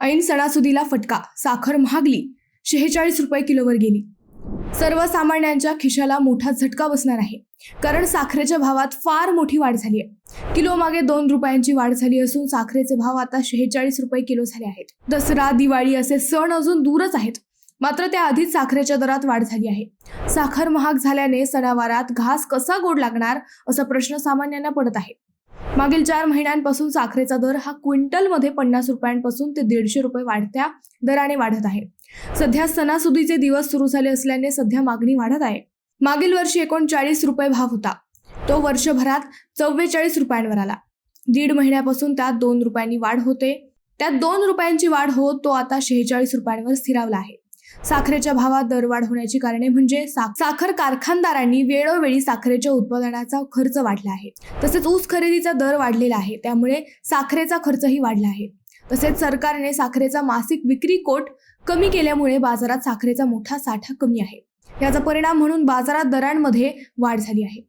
ऐन सणासुदीला फटका, साखर महागली, 46 रुपये किलोवर गेली. सर्वसामान्यांच्या खिशाला मोठा झटका बसणार आहे, कारण साखरेच्या भावात फार मोठी वाढ झाली आहे. किलो मागे 2 रुपयांची वाढ झाली असून साखरेचे भाव आता 46 रुपये किलो झाले आहेत. दसरा, दिवाळी असे सण अजून दूरच आहेत, मात्र त्याआधीच साखरेच्या दरात वाढ झाली आहे. साखर महाग झाल्याने सणावारात घास कसा गोड लागणार असा प्रश्न सामान्यांना पडत आहे. मागील 4 महिन्यांपासून साखरेचा दर हा क्विंटलमध्ये 50 रुपयांपासून ते 150 रुपये वाढत्या दराने वाढत आहे. सध्या सणासुदीचे दिवस सुरू झाले असल्याने सध्या मागणी वाढत आहे. मागील वर्षी 39 रुपये भाव होता, तो वर्षभरात 44 रुपयांवर आला. 1.5 महिन्यापासून त्यात 2 रुपयांनी वाढ होते. त्यात 2 रुपयांची वाढ होत तो आता 46 रुपयांवर स्थिरावला आहे. साखरेच्या भावात दरवाढ होण्याची कारणे म्हणजे साखर कारखानदारांनी वेळोवेळी साखरेच्या उत्पादनाचा खर्च वाढला आहे. तसेच ऊस खरेदीचा दर वाढलेला आहे, त्यामुळे साखरेचा खर्चही वाढला आहे. तसेच सरकारने साखरेचा मासिक विक्री कोट कमी केल्यामुळे बाजारात साखरेचा मोठा साठा कमी आहे. याचा परिणाम म्हणून बाजारात दरांमध्ये वाढ झाली आहे.